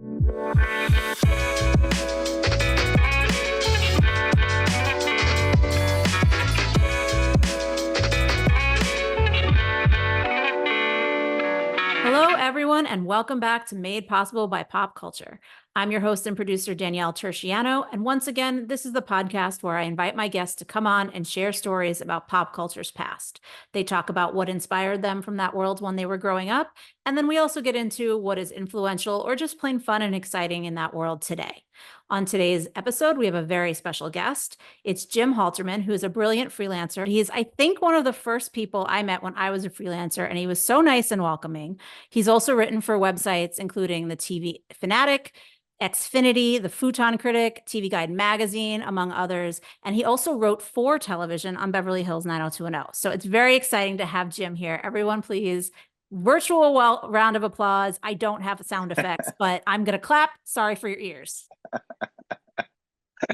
Hello, everyone, and welcome back to Made Possible by Pop Culture. I'm your host and producer, Danielle Turchiano, and once again, this is the podcast where I invite my guests to come on and share stories about pop culture's past. They talk about what inspired them from that world when they were growing up, and then we also get into what is influential or just plain fun and exciting in that world today. On today's episode, we have a very special guest. It's Jim Halterman, who is a brilliant freelancer. He's, I think, one of the first people I met when I was a freelancer, and he was so nice and welcoming. He's also written for websites including the TV Fanatic, Xfinity, the Futon Critic, TV Guide Magazine, among others. And he also wrote for television on Beverly Hills 90210. So it's very exciting to have Jim here. Everyone, please, virtual round of applause. I don't have sound effects, but I'm going to clap. Sorry for your ears.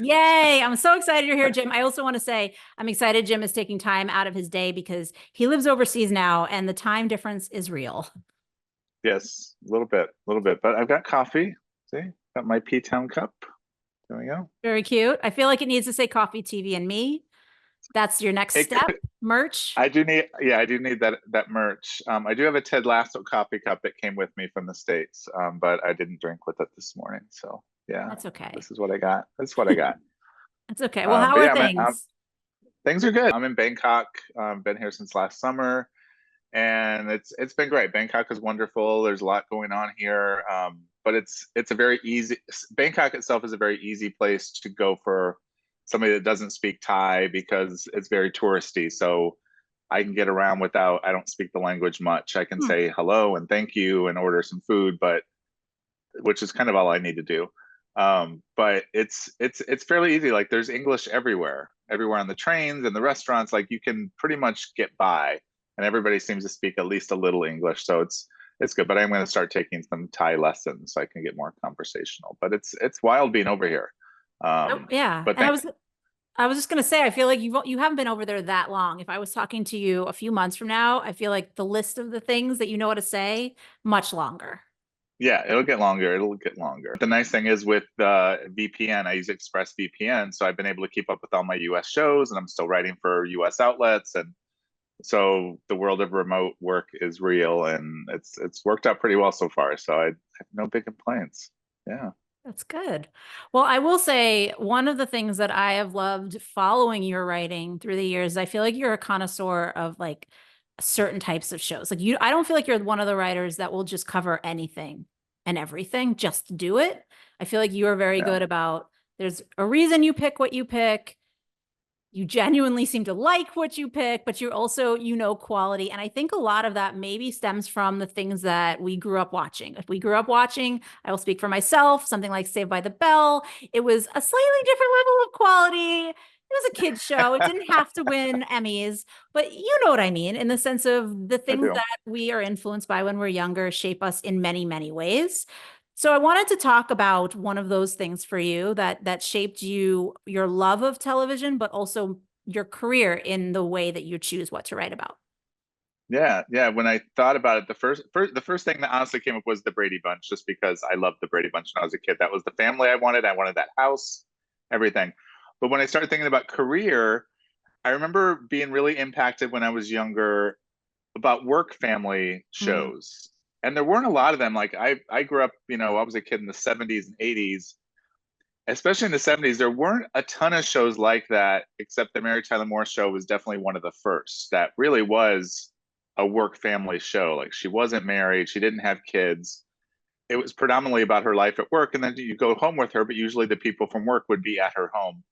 Yay. I'm so excited you're here, Jim. I also want to say I'm excited Jim is taking time out of his day because he lives overseas now and the time difference is real. Yes, a little bit, but I've got coffee. See, got my P-Town cup. There we go. Very cute. I feel like it needs to say coffee, TV, and me. That's your next step. Merch. I do need that merch. I do have a Ted Lasso coffee cup that came with me from the States, but I didn't drink with it this morning. So yeah, that's okay. This is what I got. That's okay. Well, how are things? Things are good. I'm in Bangkok. Been here since last summer. And it's been great. Bangkok is wonderful. There's a lot going on here, but it's a very easy. Bangkok itself is a very easy place to go for somebody that doesn't speak Thai because it's very touristy. So I can get around without. I don't speak the language much. I can say hello and thank you and order some food, but which is kind of all I need to do. But it's fairly easy. Like there's English everywhere on the trains and the restaurants. Like you can pretty much get by. And everybody seems to speak at least a little English, so it's good. But I'm going to start taking some Thai lessons so I can get more conversational. But it's wild being over here. Yeah, but and I was just going to say, I feel like you haven't been over there that long. If I was talking to you a few months from now, I feel like the list of the things that you know how to say much longer. Yeah, it'll get longer. The nice thing is with VPN, I use ExpressVPN, so I've been able to keep up with all my U.S. shows, and I'm still writing for U.S. outlets and. So the world of remote work is real and it's worked out pretty well so far. So I have no big complaints. Yeah. That's good. Well, I will say one of the things that I have loved following your writing through the years, I feel like you're a connoisseur of like certain types of shows. Like I don't feel like you're one of the writers that will just cover anything and everything just to do it. I feel like you are very good about there's a reason you pick what you pick. You genuinely seem to like what you pick, but you're also, quality. And I think a lot of that maybe stems from the things that we grew up watching. If we grew up watching, I will speak for myself, something like Saved by the Bell. It was a slightly different level of quality. It was a kid's show. It didn't have to win Emmys, but you know what I mean, in the sense of the things that we are influenced by when we're younger shape us in many, many ways. So I wanted to talk about one of those things for you that shaped your love of television, but also your career in the way that you choose what to write about. Yeah. When I thought about it, the first thing that honestly came up was the Brady Bunch, just because I loved the Brady Bunch when I was a kid. That was the family I wanted. I wanted that house, everything. But when I started thinking about career, I remember being really impacted when I was younger about work family shows. And there weren't a lot of them. Like I grew up, I was a kid in the 70s and 80s, especially in the 70s. There weren't a ton of shows like that, except the Mary Tyler Moore Show was definitely one of the first that really was a work family show. Like she wasn't married. She didn't have kids. It was predominantly about her life at work. And then you go home with her, but usually the people from work would be at her home.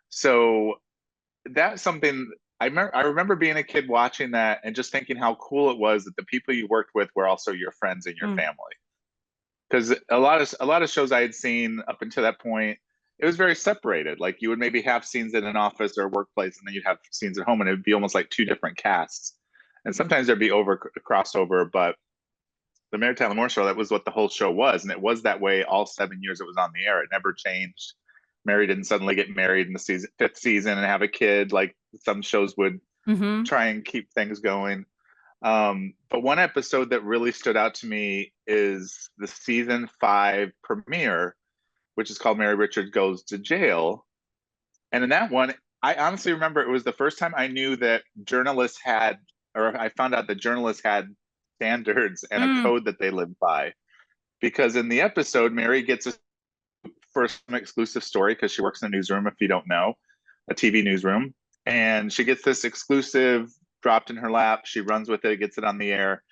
So that's something I remember being a kid watching that and just thinking how cool it was that the people you worked with were also your friends and your family. Because a lot of shows I had seen up until that point, it was very separated. Like you would maybe have scenes in an office or a workplace, and then you'd have scenes at home, and it would be almost like two different casts. And sometimes there'd be crossover, but the Mary Tyler Moore Show, that was what the whole show was, and it was that way all 7 years it was on the air. It never changed. Mary didn't suddenly get married in the fifth season and have a kid like some shows would try and keep things going. But one episode that really stood out to me is the season 5 premiere, which is called Mary Richards Goes to Jail. And in that one, I honestly remember it was the first time I knew that journalists had, or I found out that journalists had standards and a Mm, code that they lived by. Because in the episode, Mary gets a first exclusive story because she works in a newsroom, if you don't know, a TV newsroom. And she gets this exclusive dropped in her lap. She runs with it, gets it on the air.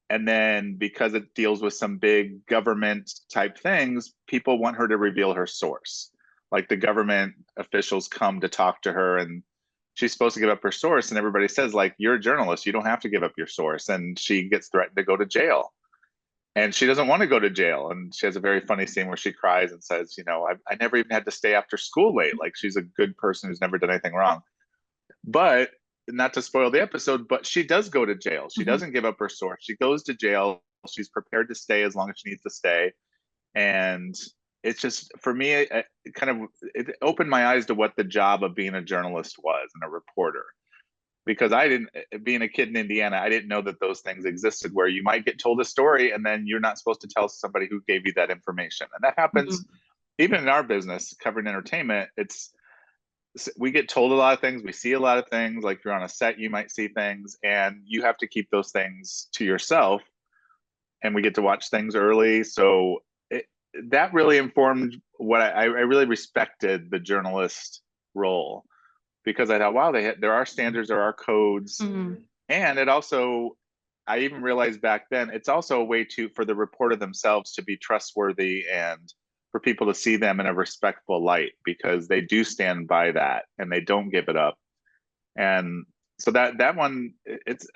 And then because it deals with some big government type things, people want her to reveal her source. Like the government officials come to talk to her and she's supposed to give up her source. And everybody says, like, you're a journalist, you don't have to give up your source. And she gets threatened to go to jail. And she doesn't want to go to jail. And she has a very funny scene where she cries and says, I never even had to stay after school late. Like she's a good person who's never done anything wrong. But not to spoil the episode, but she does go to jail. She mhm. doesn't give up her source. She goes to jail. She's prepared to stay as long as she needs to stay. And it's just, for me, it opened my eyes to what the job of being a journalist was and a reporter. Because being a kid in Indiana, I didn't know that those things existed where you might get told a story and then you're not supposed to tell somebody who gave you that information. And that happens Mhm. even in our business covering entertainment. We get told a lot of things, we see a lot of things. Like if you're on a set, you might see things and you have to keep those things to yourself. And we get to watch things early, so that really informed what I really respected the journalist role, because I thought, wow, there are standards, there are codes. Mhm. And it also, I even realized back then, it's also a way for the reporter themselves to be trustworthy and for people to see them in a respectful light, because they do stand by that and they don't give it up. And so that one,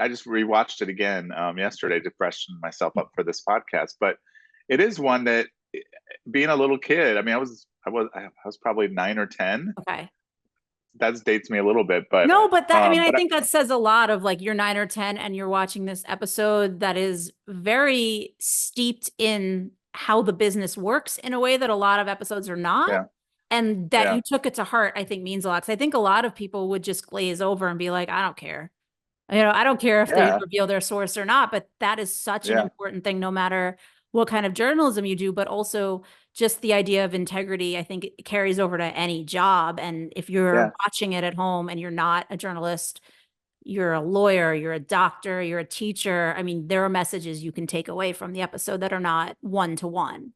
I just rewatched it again yesterday to freshen myself up for this podcast. But it is one that, being a little kid, I mean, I was probably 9 or 10. Okay. That dates me a little bit, but No, but that, I mean, I but think that says a lot of like you're 9 or 10 and you're watching this episode that is very steeped in how the business works in a way that a lot of episodes are not. yeah, And that yeah, you took it to heart, I think means a lot. Cause I think a lot of people would just glaze over and be like, I don't care. I don't care if they yeah, reveal their source or not, but that is such an yeah, important thing, no matter what kind of journalism you do, but also just the idea of integrity. I think it carries over to any job. And if you're yeah. watching it at home and you're not a journalist, you're a lawyer, you're a doctor, you're a teacher. I mean, there are messages you can take away from the episode that are not one to one.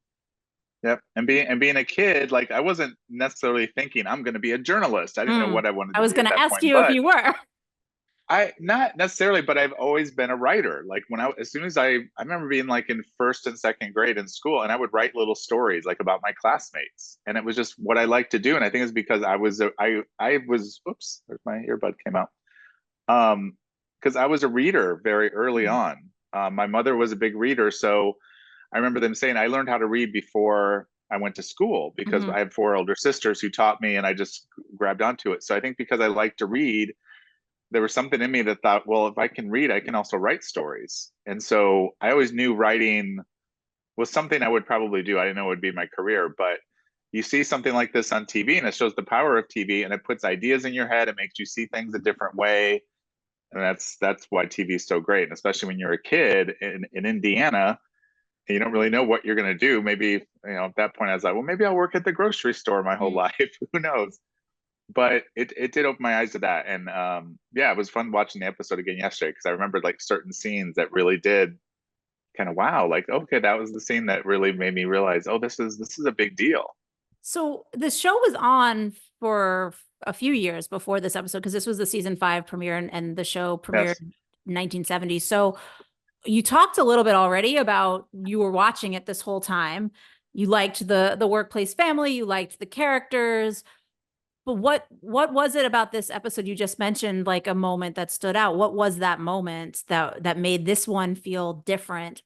Yep. And being a kid, like I wasn't necessarily thinking I'm going to be a journalist. I didn't know Mm. what I wanted I to was be going at to that ask point. you if But you were. I not necessarily, but I've always been a writer. Like as soon as I remember being like in first and second grade in school, and I would write little stories like about my classmates, and it was just what I liked to do. And I think it's because I was, oops, there's my earbud came out. Um, because I was a reader very early Mm. on. My mother was a big reader, so I remember them saying I learned how to read before I went to school because Mhm. I had 4 older sisters who taught me, and I just grabbed onto it. So I think because I like to read, there was something in me that thought, well, if I can read, I can also write stories. And so I always knew writing was something I would probably do. I didn't know it would be my career, but you see something like this on TV and it shows the power of TV and it puts ideas in your head. It makes you see things a different way. And that's why TV is so great. And especially when you're a kid in Indiana, you don't really know what you're going to do. Maybe, at that point I was like, well, maybe I'll work at the grocery store my whole Mm. life. Who knows? But it did open my eyes to that. And yeah, it was fun watching the episode again yesterday because I remembered like certain scenes that really did kind of, wow, like, okay, that was the scene that really made me realize, oh, this is a big deal. So the show was on for a few years before this episode because this was the season 5 premiere and the show premiered Yes. in 1970. So you talked a little bit already about you were watching it this whole time. You liked the workplace family, you liked the characters, but what was it about this episode you just mentioned like a moment that stood out? What was that moment that made this one feel different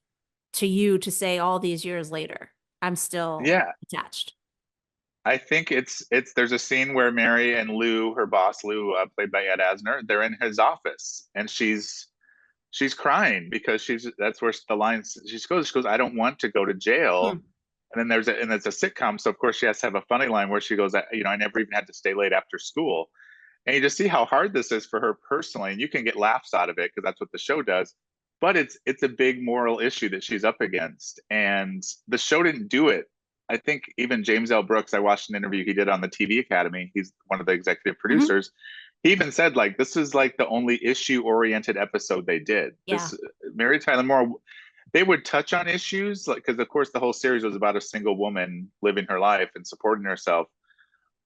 to you to say all these years later, I'm still Yeah. attached? I think there's a scene where Mary and Lou, her boss, Lou, played by Ed Asner, they're in his office and she's crying because that's where the line she goes, I don't want to go to jail. Hmm. And then it's a sitcom, so of course she has to have a funny line where she goes, I never even had to stay late after school. And you just see how hard this is for her personally, and you can get laughs out of it because that's what the show does. but it's a big moral issue that she's up against, and the show didn't do it. I think even James L. Brooks, I watched an interview he did on the TV Academy. He's one of the executive Mhm. producers. He even said like this is like the only issue oriented episode they did. Yeah. This Mary Tyler Moore, they would touch on issues like because of course the whole series was about a single woman living her life and supporting herself,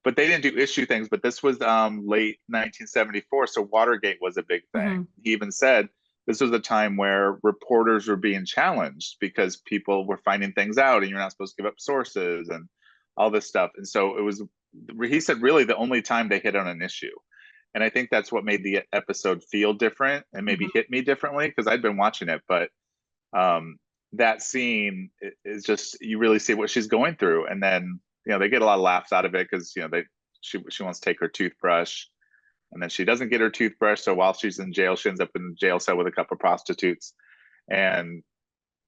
but they didn't do issue things. But this was late 1974, so Watergate was a big thing. Mhm. He even said this was a time where reporters were being challenged because people were finding things out, and you're not supposed to give up sources and all this stuff. And so it was, he said, really the only time they hit on an issue. And I think that's what made the episode feel different and maybe Mhm. hit me differently because I'd been watching it, but um, that scene is just you really see what she's going through, and then they get a lot of laughs out of it because she wants to take her toothbrush, and then she doesn't get her toothbrush. So while she's in jail, she ends up in the jail cell with a couple of prostitutes, and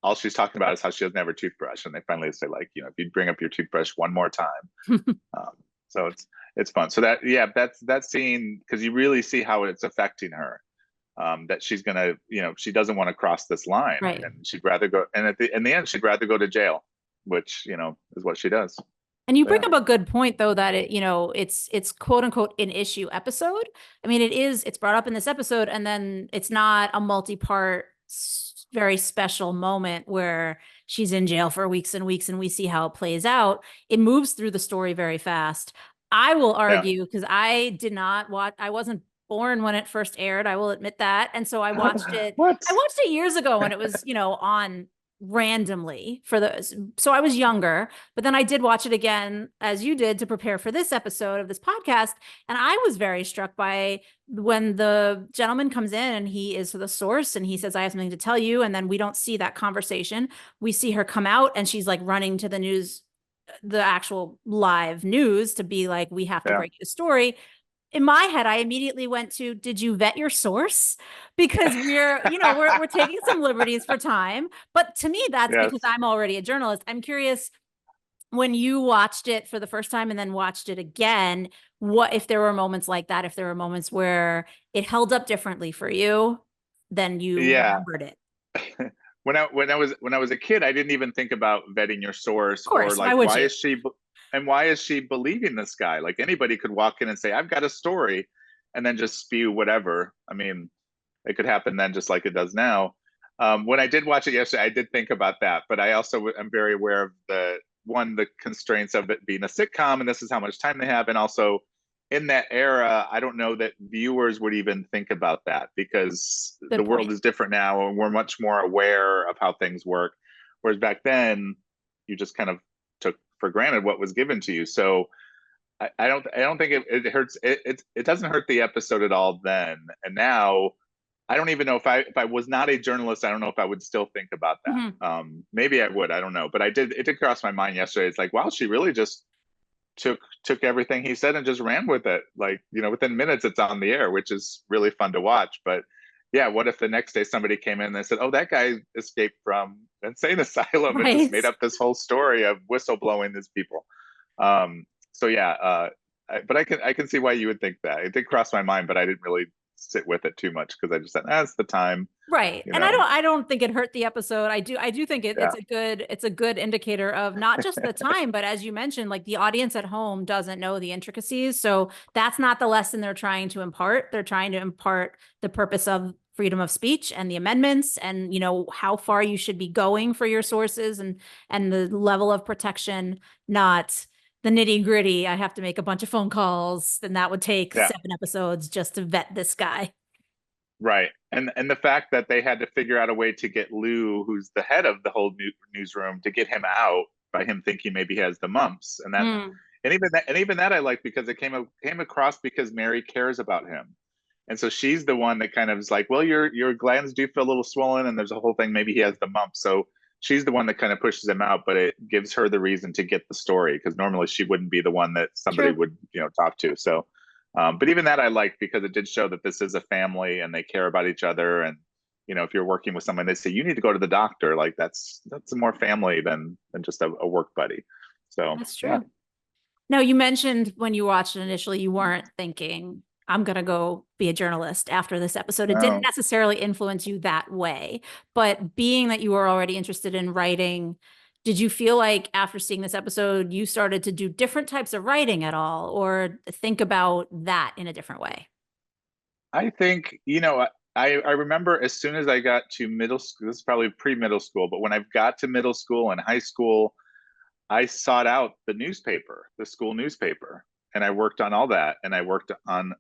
all she's talking about is how she doesn't have her toothbrush. And they finally say like, if you bring up your toothbrush one more time. Um, so it's fun. So that's that scene because you really see how it's affecting her. That she's gonna, she doesn't want to cross this line, Right. and she'd rather go. And in the end, she'd rather go to jail, which is what she does. And you So, bring yeah, up a good point though that it's quote unquote an issue episode. I mean, it's brought up in this episode and then it's not a multi-part very special moment where she's in jail for weeks and weeks and we see how it plays out. It moves through the story very fast. I will yeah. argue because I did not watch, I wasn't born when it first aired. I will admit that. And so What? I watched it years ago when it was, on randomly for the, so I was younger, but then I did watch it again as you did to prepare for this episode of this podcast. And I was very struck by when the gentleman comes in and he is the source and he says, I have something to tell you. And then we don't see that conversation. We see her come out and she's like running to the news, the actual live news to be like, we have to Yeah. break the story. In my head, I immediately went to, did you vet your source? Because we're taking some liberties for time. But to me, that's because Yes. I'm already a journalist. I'm curious when you watched it for the first time and then watched it again, what if there were moments like that, if there were moments where it held up differently for you than you Yeah. remembered it. When I was a kid, I didn't even think about vetting your source Of or course, why like would you? why is she believing this guy? Like anybody could walk in and say, "I've got a story," and then just spew whatever. I mean, it could happen then just like it does now. When I did watch it yesterday, I did think about that, but I also am very aware of the constraints of it being a sitcom, and this is how much time they have, and also in that era, I don't know that viewers would even think about that because the Good world point. is different now, and we're much more aware of how things work. Whereas back then, you just kind of took for granted what was given to you. So I don't think it hurts. It doesn't hurt the episode at all then, and now I don't even know if I was not a journalist, I don't know if I would still think about Mhm. that. Maybe I would, I don't know. But it did cross my mind yesterday. It's like, wow, she really just took everything he said and just ran with it. Like, within minutes it's on the air, which is really fun to watch. But yeah, what if the next day somebody came in and they said, oh, that guy escaped from insane asylum and just Right. made up this whole story of whistleblowing these people. So yeah, but I can see why you would think that. It did cross my mind, but I didn't really sit with it too much because I just said, that's the time, Right. you And know. I don't think it hurt the episode. I do think Yeah, it's a good indicator of not just the time, but as you mentioned, like the audience at home doesn't know the intricacies. So that's not the lesson they're trying to impart. They're trying to impart the purpose of freedom of speech and the amendments and how far you should be going for your sources and the level of protection, not the nitty gritty. I have to make a bunch of phone calls, and that would take yeah. 7 episodes just to vet this guy. Right. And the fact that they had to figure out a way to get Lou, who's the head of the whole newsroom, to get him out by him thinking maybe he has the mumps. Mm, And even that I like because it came across because Mary cares about him. And so she's the one that kind of is like, well, your glands do feel a little swollen, and there's a whole thing, maybe he has the mumps. So she's the one that kind of pushes him out, but it gives her the reason to get the story because normally she wouldn't be the one that somebody true. would, talk to. So but even that I liked because it did show that this is a family and they care about each other. And if you're working with someone, they say you need to go to the doctor. Like that's more family than just a work buddy. So That's yeah, true. Now, you mentioned when you watched it initially, you weren't thinking I'm going to go be a journalist after this episode. It didn't Oh, necessarily influence you that way, but being that you were already interested in writing, did you feel like after seeing this episode, you started to do different types of writing at all, or think about that in a different way? I think, I remember as soon as I got to middle school, this is probably pre-middle school, but when I got to middle school and high school, I sought out the newspaper, the school newspaper, and I worked on all that. And I worked on,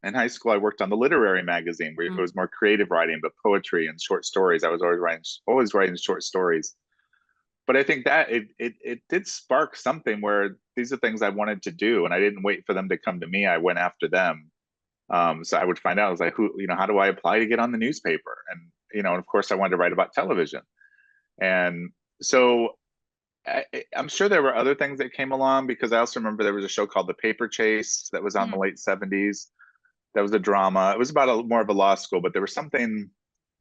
in high school, I worked on the literary magazine where it Mm. was more creative writing, but poetry and short stories. I was always writing short stories. But I think that it did spark something where these are things I wanted to do, and I didn't wait for them to come to me. I went after them. So I would find out, I was like, how do I apply to get on the newspaper? And, and of course I wanted to write about television. And so I'm sure there were other things that came along, because I also remember there was a show called The Paper Chase that was on the Mm. late 70s. That was a drama. It was about more of a law school, but there was something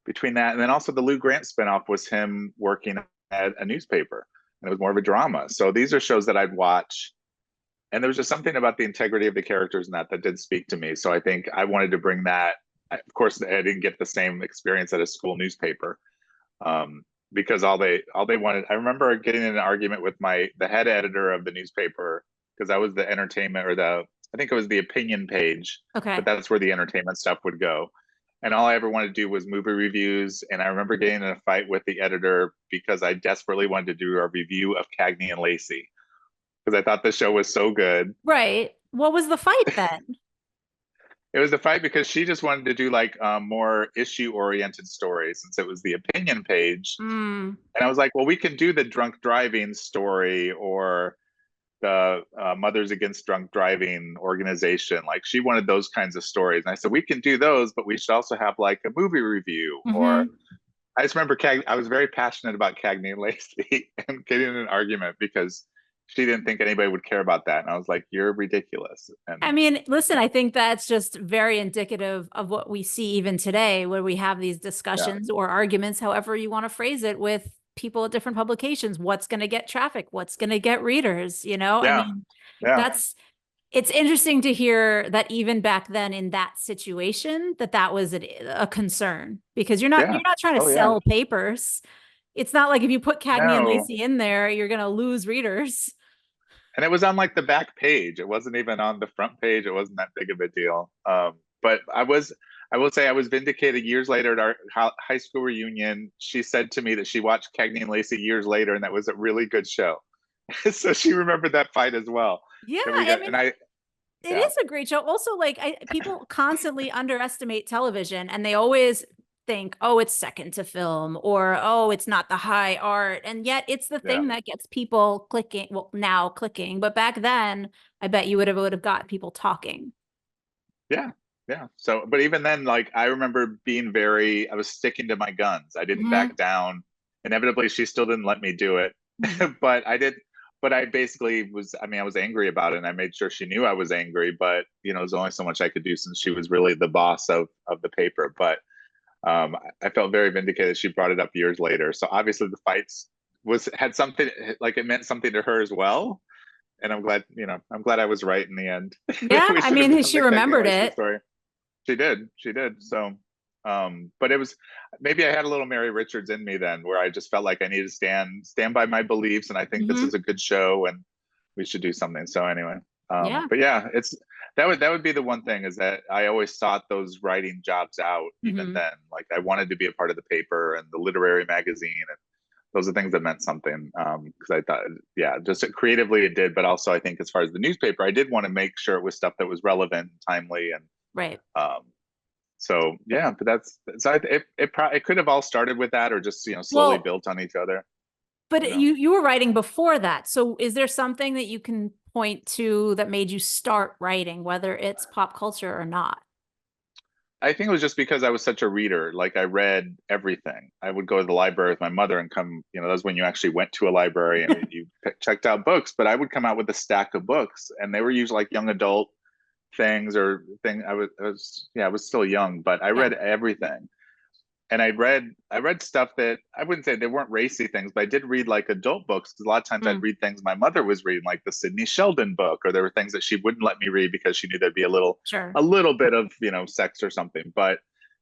between that. And then also the Lou Grant spinoff was him working at a newspaper, and it was more of a drama. So these are shows that I'd watch. And there was just something about the integrity of the characters in that did speak to me. So I think I wanted to bring that. Of course, I didn't get the same experience at a school newspaper, um, because all they wanted. I remember getting in an argument with the head editor of the newspaper, because I was the entertainment, or I think it was the opinion page, but Okay. that's where the entertainment stuff would go. And all I ever wanted to do was movie reviews. And I remember getting in a fight with the editor because I desperately wanted to do a review of Cagney and Lacey, because I thought the show was so good. Right. What was the fight then? It was a fight because she just wanted to do like more issue oriented stories, since it was the opinion page. Mm. And I was like, well, we can do the drunk driving story, or the Mothers Against Drunk Driving organization. Like, she wanted those kinds of stories. And I said, we can do those, but we should also have like a movie review. Or Hmm. I just remember I was very passionate about Cagney and Lacey and getting in an argument because she didn't think anybody would care about that. And I was like, you're ridiculous. I And mean, listen, yeah, I think that's just very indicative of what we see even today, where we have these yeah, discussions or arguments, however you want to phrase it, with people at different publications. What's going to get traffic? What's going to get readers? I yeah, mean, yeah, that's it's interesting to hear that even back then in that situation, that was a concern, because you're not yeah. you're not trying to Oh, yeah. sell papers. It's not like if you put Cagney and No. Lacey in there, you're going to lose readers. And it was on like the back page. It wasn't even on the front page. It wasn't that big of a deal. But I will say I was vindicated years later at our high school reunion. She said to me that she watched Cagney and Lacey years later, and that was a really good show. So she remembered that fight as well. Yeah, And we I got, mean, and I, it yeah, is a great show. Also, like people constantly underestimate television, and they always think, "Oh, it's second to film," or "Oh, it's not the high art." And yet it's the yeah, thing that gets people clicking, well, now clicking, but back then, I bet you would have got people talking. yeah, yeah. So, but even then, like, I remember I was sticking to my guns. I didn't Hmm. back down. Inevitably, she still didn't let me do it, Hmm. but I did. But I basically I mean, I was angry about it, and I made sure she knew I was angry. But there's only so much I could do, since she was really the boss of the paper. But I felt very vindicated. She brought it up years later. So obviously, the fights had something, like, it meant something to her as well. And I'm glad I was right in the end. Yeah, We I should have mean, done she the Cagney and remembered Lacey it. story. She did. So, but it was, maybe I had a little Mary Richards in me then, where I just felt like I needed to stand by my beliefs, and I think this is Hmm. a good show, and we should do something. So anyway, Yeah. but yeah, that would be the one thing, is that I always sought those writing jobs out even Hmm. then. Like, I wanted to be a part of the paper and the literary magazine, and those are things that meant something. Because I thought, yeah, just creatively it did, but also I think as far as the newspaper, I did want to make sure it was stuff that was relevant, and timely, and Right. um, so yeah. But it could have all started with that, or just slowly Well, built on each other. You but know, you were writing before that. So is there something that you can point to that made you start writing, whether it's pop culture or not? I think it was just because I was such a reader. Like, I read everything. I would go to the library with my mother and come. That was when you actually went to a library and you checked out books. But I would come out with a stack of books, and they were usually like young adult things or thing. I was yeah, I was still young, but I Yeah. read everything. and I read stuff that I wouldn't say they weren't racy things, but I did read like adult books because a lot of times I'd Mm, read things my mother was reading, like the Sidney Sheldon book, or there were things that she wouldn't let me read because she knew there'd be sure. a little bit of, sex or something. But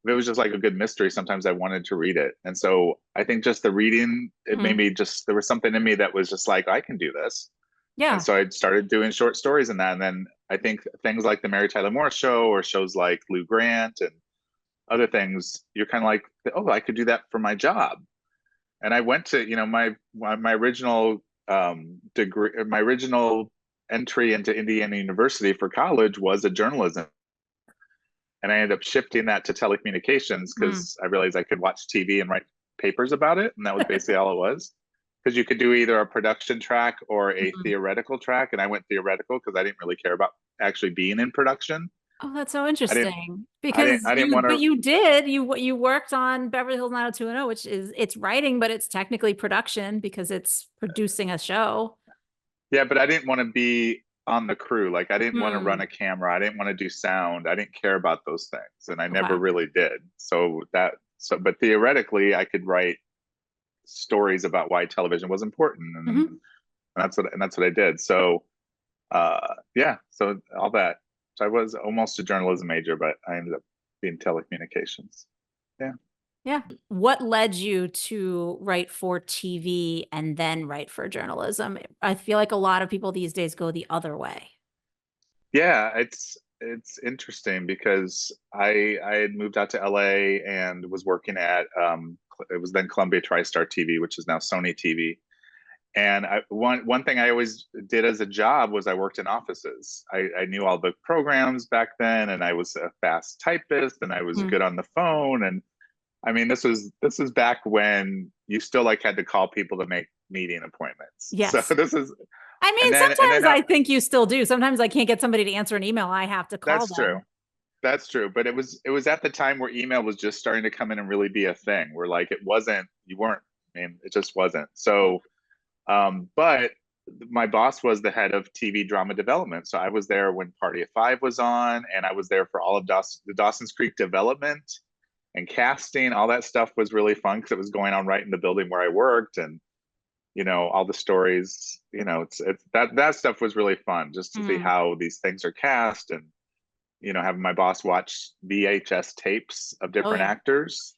if it was just like a good mystery, sometimes I wanted to read it. And so I think just the reading, it made Mm, me just, there was something in me that was just like, I can do this. And yeah. so I started doing short stories in that. And then I think things like the Mary Tyler Moore Show or shows like Lou Grant and other things, you're kind of like, oh, I could do that for my job. And I went to, my original degree, my original entry into Indiana University for college was a journalism. And I ended up shifting that to telecommunications Mm. because I realized I could watch TV and write papers about it. And that was basically all it was. Because you could do either a production track or a Mm. theoretical track. And I went theoretical because I didn't really care about actually being in production. Oh, that's so I didn't interesting. I didn't Because I didn't you, want but to. you worked on Beverly Hills 90210, which is it's writing, but it's technically production because it's producing a show. Yeah, but I didn't want to be on the crew. Like I didn't want to run Hmm. a camera. I didn't want to do sound. I didn't care about those things, and I never Okay. really did. But theoretically, I could write stories about why television was important, Hmm. and that's what I did. So, yeah, so all that. So I was almost a journalism major, but I ended up being telecommunications. Yeah. Yeah. What led you to write for TV and then write for journalism? I feel like a lot of people these days go the other way. Yeah, it's interesting because I had moved out to LA and was working at it was then Columbia TriStar TV, which is now Sony TV. And one thing I always did as a job was I worked in offices. I knew all the programs back then, and I was a fast typist, and I was Mm. good on the phone. And I mean, this was back when you still like had to call people to make meeting appointments. So Yes. this is, I and mean, then and then sometimes I think you still do. Sometimes I can't get somebody to answer an email. I have to call that's true. them. That's true, but it was at the time where email was just starting to come in and really be a thing. Where like it wasn't, you weren't, I mean, it just wasn't. So, but my boss was the head of TV drama development, so I was there when Party of Five was on, and I was there for all of the Dawson's Creek development and casting. All that stuff was really fun because it was going on right in the building where I worked, and all the stories. It's that stuff was really fun just to see Mm. how these things are cast and having my boss watch VHS tapes of Oh, different yeah. actors.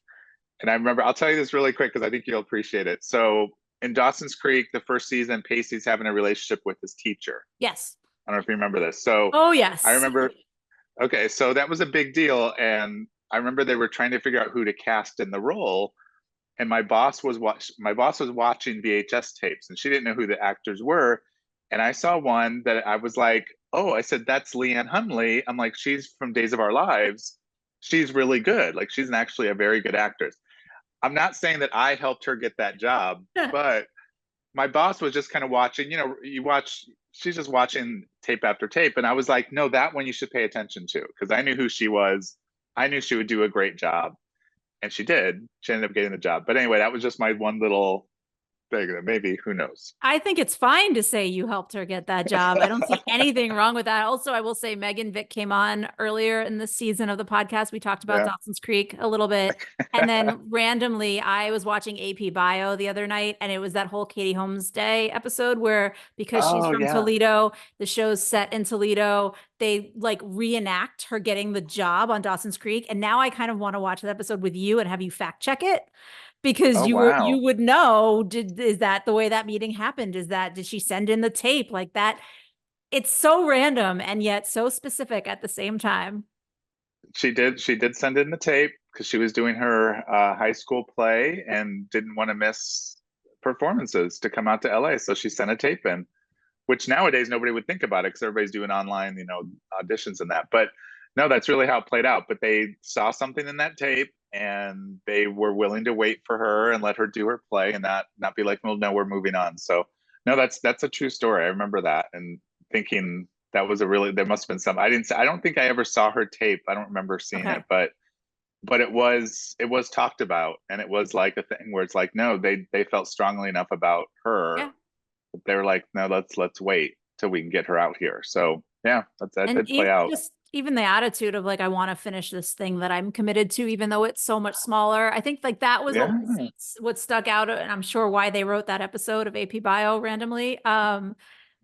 And I remember, I'll tell you this really quick because I think you'll appreciate it. So in Dawson's Creek, the first season, Pacey's having a relationship with his teacher. Yes. I don't know if you remember this. So Oh, I yes. remember, okay, so that was a big deal. And I remember they were trying to figure out who to cast in the role. And my boss was watching VHS tapes and she didn't know who the actors were. And I saw one that I was like, oh, I said, that's Leanne Hunley. I'm like, she's from Days of Our Lives. She's really good. Like, she's actually a very good actress. I'm not saying that I helped her get that job, but my boss was just kind of watching, she's just watching tape after tape. And I was like, no, that one you should pay attention to because I knew who she was. I knew she would do a great job. And she did. She ended up getting the job. But anyway, that was just my one little thing that maybe, who knows? I think it's fine to say you helped her get that job. I don't see anything wrong with that. Also, I will say Megan Vick came on earlier in this season of the podcast. We talked about Yeah. Dawson's Creek a little bit. And then randomly, I was watching AP Bio the other night, and it was that whole Katie Holmes Day episode where because she's Oh, from yeah. Toledo, the show's set in Toledo, they like reenact her getting the job on Dawson's Creek. And now I kind of want to watch that episode with you and have you fact check it because Oh, you wow. would know, is that the way that meeting happened? Did she send in the tape like that? It's so random and yet so specific at the same time. She did send in the tape because she was doing her high school play and didn't want to miss performances to come out to LA. So she sent a tape in, which nowadays nobody would think about it because everybody's doing online, auditions and that. But no, that's really how it played out. But they saw something in that tape and they were willing to wait for her and let her do her play and not be like, well, no, we're moving on. So no, that's a true story. I remember that and thinking that was a really, there must have been some. I don't think I ever saw her tape. I don't remember seeing it, Okay. but it was talked about and it was like a thing where it's like, no, they felt strongly enough about her. Yeah. They were like, no, let's wait till we can get her out here. So yeah, that And did play out. even the attitude of like, I want to finish this thing that I'm committed to, even though it's so much smaller. I think like that was Yeah. what stuck out, and I'm sure why they wrote that episode of AP Bio randomly.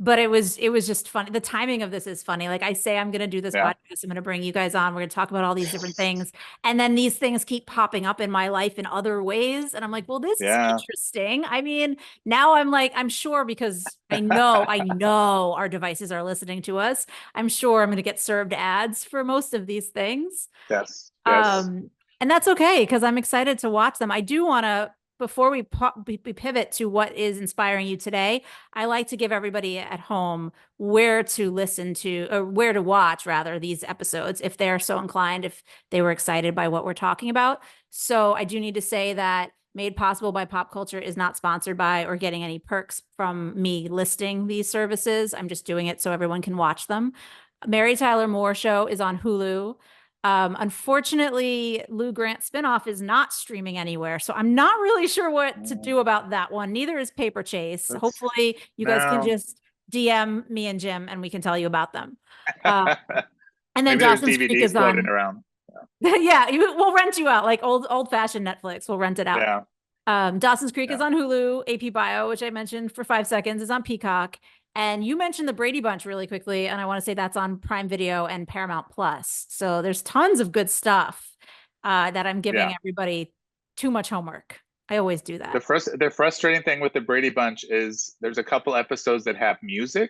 But it was just funny. The timing of this is funny. Like I say, I'm going to do this Yeah. podcast. I'm going to bring you guys on. We're going to talk about all these different things. And then these things keep popping up in my life in other ways. And I'm like, well, this is Yeah. interesting. I mean, now I'm like, I'm sure because I know our devices are listening to us. I'm sure I'm going to get served ads for most of these things. Yes. Yes. Um, and that's okay because I'm excited to watch them. I do want to, before we pivot to what is inspiring you today, I like to give everybody at home where to listen to, or where to watch rather, these episodes if they're so inclined, if they were excited by what we're talking about. So I do need to say that Made Possible by Pop Culture is not sponsored by or getting any perks from me listing these services. I'm just doing it so everyone can watch them. Mary Tyler Moore Show is on Hulu. Unfortunately, Lou Grant spinoff is not streaming anywhere, so I'm not really sure what to Mm, do about that one. Neither is Paper Chase. That's Hopefully, you guys can no. just DM me and Jim, and we can tell you about them. Uh, and then Maybe there's Dawson's Creek DVDs is floating on. around. Yeah, we'll rent you out like old fashioned Netflix. We'll rent it out. Yeah. Dawson's Creek is Yeah. on Hulu. AP Bio, which I mentioned for 5 seconds, is on Peacock. And you mentioned the Brady Bunch really quickly, and I want to say that's on Prime Video and Paramount Plus. So there's tons of good stuff that I'm giving Yeah. everybody too much homework. I always do that. The frustrating thing with the Brady Bunch is there's a couple episodes that have music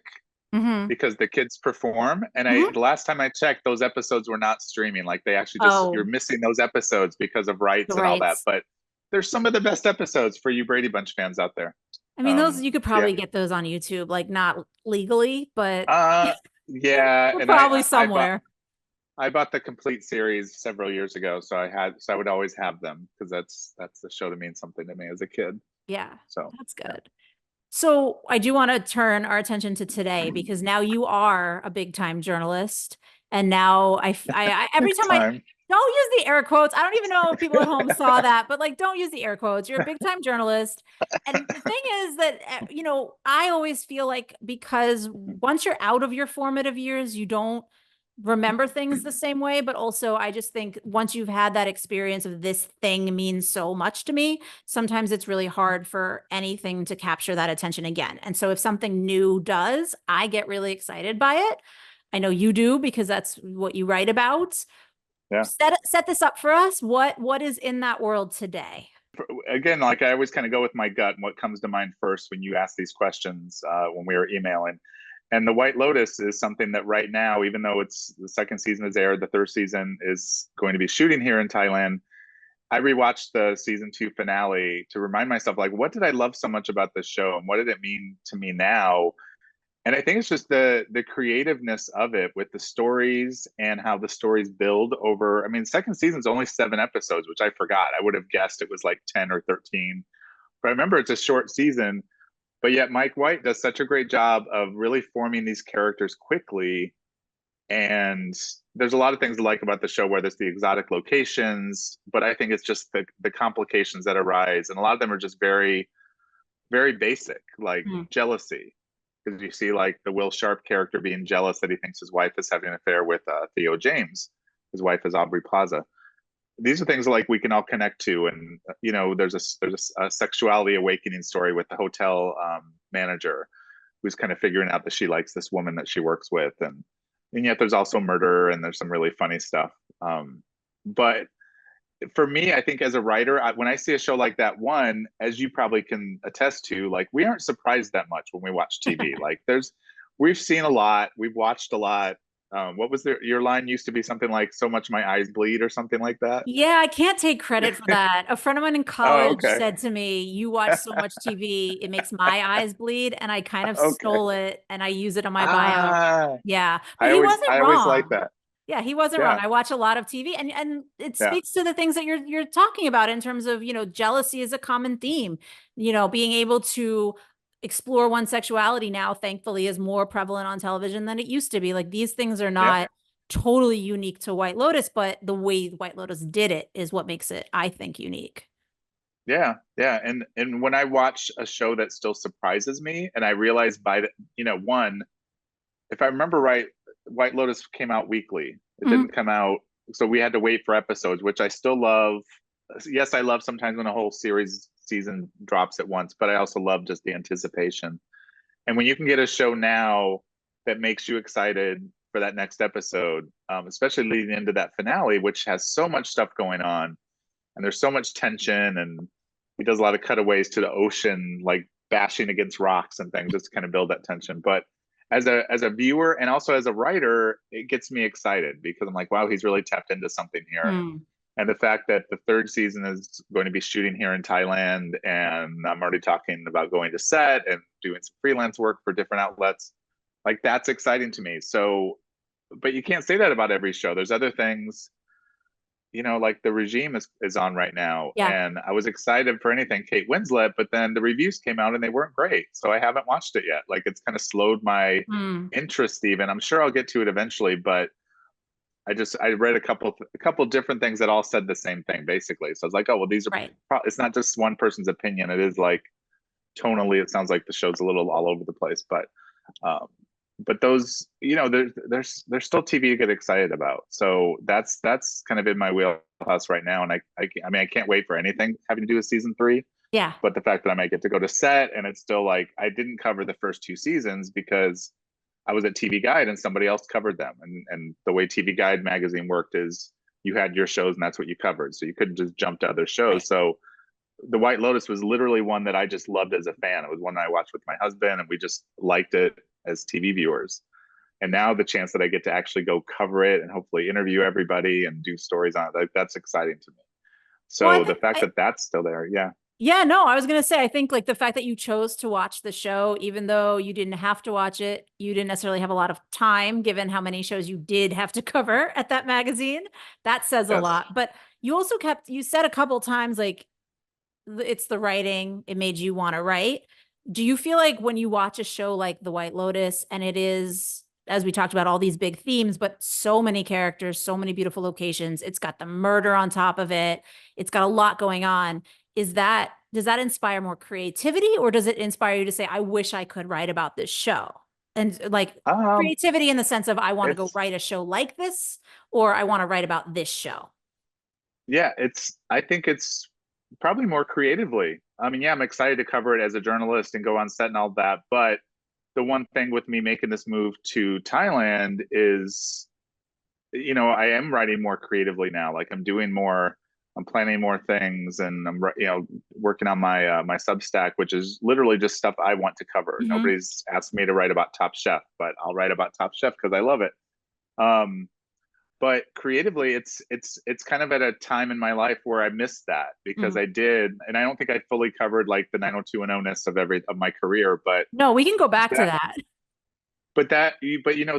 Hmm. because the kids perform. And Hmm. the last time I checked, those episodes were not streaming. Like they actually just, you're Oh, missing those episodes because of the rights and all that. rights. But there's some of the best episodes for you Brady Bunch fans out there. I mean, those you could Yeah. probably get those on YouTube, like not legally, but Uh, yeah. they're And probably I bought, somewhere. I bought the complete series several years ago. So I would always have them because that's the show that means something to me as a kid. Yeah, So that's yeah. good. So I do want to turn our attention to today because now you are a big time journalist. And now every Big time I time. don't use the air quotes, I don't even know if people at home saw that, but like, don't use the air quotes. You're a big time journalist. And the thing is that, I always feel like because once you're out of your formative years, you don't remember things the same way. But also, I just think once you've had that experience of this thing means so much to me, sometimes it's really hard for anything to capture that attention again. And so if something new does, I get really excited by it. I know you do because that's what you write about. Yeah. Set this up for us. What is in that world today? Again, like I always kind of go with my gut and what comes to mind first when you ask these questions when we were emailing. And the White Lotus is something that right now, even though it's the second season is aired, the third season is going to be shooting here in Thailand. I rewatched the season 2 finale to remind myself, like, what did I love so much about this show, and what did it mean to me now? And I think it's just the creativeness of it with the stories and how the stories build over. I mean, second season's only 7 episodes, which I forgot. I would have guessed it was like 10 or 13. But I remember it's a short season, but yet Mike White does such a great job of really forming these characters quickly. And there's a lot of things I like about the show, whether it's the exotic locations, but I think it's just the complications that arise. And a lot of them are just very, very basic, like Hmm. jealousy. Because you see like the Will Sharp character being jealous that he thinks his wife is having an affair with Theo James. His wife is Aubrey Plaza. These are things like we can all connect to, and there's a sexuality awakening story with the hotel manager who's kind of figuring out that she likes this woman that she works with, and yet there's also murder and there's some really funny stuff. But for me, I think as a writer, when I see a show like that, one, as you probably can attest to, like we aren't surprised that much when we watch TV. Like we've seen a lot, we've watched a lot. What was your line used to be something like "so much my eyes bleed" or something like that. Yeah, I can't take credit for that. A friend of mine in Oh, college okay. said to me, "You watch so much TV, it makes my eyes bleed." And I kind of Okay. stole it and I use it on my bio. Ah, Yeah, but I always like that. Yeah, he wasn't wrong. Yeah, I watch a lot of TV, and it yeah, speaks to the things that you're talking about in terms of, jealousy is a common theme. Being able to explore one's sexuality now, thankfully, is more prevalent on television than it used to be. Like these things are yeah, not totally unique to White Lotus, but the way White Lotus did it is what makes it, I think, unique. yeah, yeah. And when I watch a show that still surprises me, and I realize by the one, if I remember right, White Lotus came out weekly. It Mhm. didn't come out, so we had to wait for episodes, which I still love. Yes, I love sometimes when a whole series season drops at once, but I also love just the anticipation. And when you can get a show now that makes you excited for that next episode, especially leading into that finale, which has so much stuff going on, and there's so much tension, and he does a lot of cutaways to the ocean, like bashing against rocks and things, just to kind of build that tension. But as a viewer and also as a writer, it gets me excited because I'm like, wow, he's really tapped into something here. Mm. And the fact that the third season is going to be shooting here in Thailand, and I'm already talking about going to set and doing some freelance work for different outlets, like that's exciting to me. So, but you can't say that about every show. There's other things, like the regime is on right now, Yeah. and I was excited for anything Kate Winslet, but then the reviews came out and they weren't great, so I haven't watched it yet. Like it's kind of slowed my Mm. interest. Even I'm sure I'll get to it eventually, but I read a couple different things that all said the same thing basically. So I was like, oh well, these are Right. it's not just one person's opinion. It is like tonally, it sounds like the show's a little all over the place, um, but those, there's still TV to get excited about. So that's kind of in my wheelhouse right now, and I mean I can't wait for anything having to do with season three. Yeah. But the fact that I might get to go to set, and it's still like I didn't cover the first two seasons because I was at TV Guide and somebody else covered them. And the way TV Guide magazine worked is you had your shows and that's what you covered. So you couldn't just jump to other Right. shows. So the White Lotus was literally one that I just loved as a fan. It was one that I watched with my husband and we just liked it as TV viewers. And now the chance that I get to actually go cover it and hopefully interview everybody and do stories on it, that's exciting to me. Well, I So the think fact that that's still there, yeah. yeah, no, I was gonna say, I think like the fact that you chose to watch the show, even though you didn't have to watch it, you didn't necessarily have a lot of time, given how many shows you did have to cover at that magazine. That says a Yes. lot. But you said a couple times like it's the writing, it made you want to write. Do you feel like when you watch a show like The White Lotus, and it is, as we talked about, all these big themes, but so many characters, so many beautiful locations, it's got the murder on top of it, it's got a lot going on. Does that inspire more creativity, or does it inspire you to say, I wish I could write about this show? And like Um, creativity in the sense of I want to go it's write a show like this, or I want to write about this show. Yeah, I think it's probably more creatively. I mean, yeah, I'm excited to cover it as a journalist and go on set and all that. But the one thing with me making this move to Thailand is, I am writing more creatively now. Like I'm planning more things, and I'm, working on my Substack, which is literally just stuff I want to cover. Mhm. Nobody's asked me to write about Top Chef, but I'll write about Top Chef because I love it. Um, but creatively, it's kind of at a time in my life where I missed that because Mm. I did, and I don't think I fully covered like the 90210-ness of my career, but No, we can go back to that that.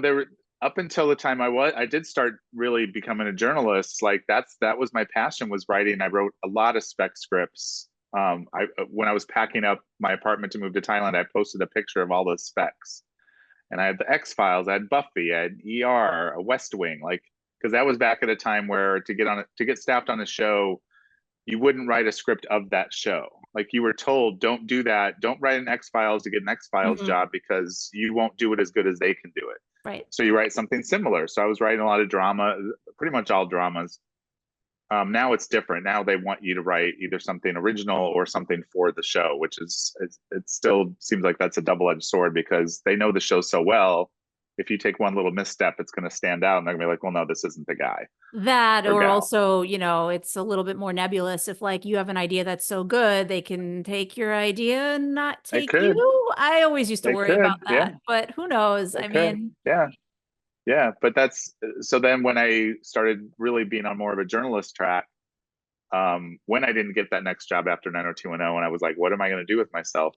there were, up until the time I did start really becoming a journalist. Like that was my passion, was writing. I wrote a lot of spec scripts. I When I was packing up my apartment to move to Thailand, I posted a picture of all those specs, and I had the X Files, I had Buffy, I had ER, a West Wing, like because that was back at a time where to get staffed on a show, you wouldn't write a script of that show. Like you were told, don't do that. Don't write an X Files to get an X Files Mhm. job because you won't do it as good as they can do it. Right. So you write something similar. So I was writing a lot of drama, pretty much all dramas. Now it's different. Now they want you to write either something original or something for the show, which is it still seems like that's a double-edged sword because they know the show so well. If you take one little misstep, it's going to stand out, and they're going to be like, "Well, no, this isn't the guy That, or or gal." also, it's a little bit more nebulous. If like you have an idea that's so good, they can take your idea and not They take could, you. I always used to they worry about could, yeah, that, but who knows? they I could, mean, yeah, yeah. But that's so. Then when I started really being on more of a journalist track, when I didn't get that next job after 90210, and I was like, "What am I going to do with myself?"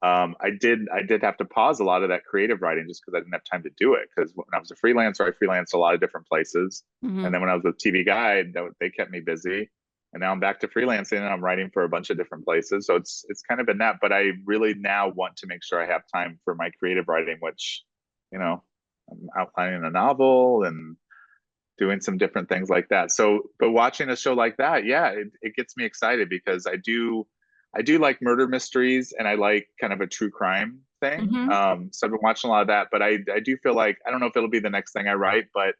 I did have to pause a lot of that creative writing just because I didn't have time to do it. Because when I was a freelancer, I freelanced a lot of different places, and mhm. then when I was with TV Guide, they kept me busy. And now I'm back to freelancing, and I'm writing for a bunch of different places. So it's kind of been that. But I really now want to make sure I have time for my creative writing, which, I'm outlining a novel and doing some different things like that. So, but watching a show like that, yeah, it gets me excited because I do like murder mysteries, and I like kind of a true crime thing. Mhm. So I've been watching a lot of that, but I do feel like I don't know if it'll be the next thing I write, but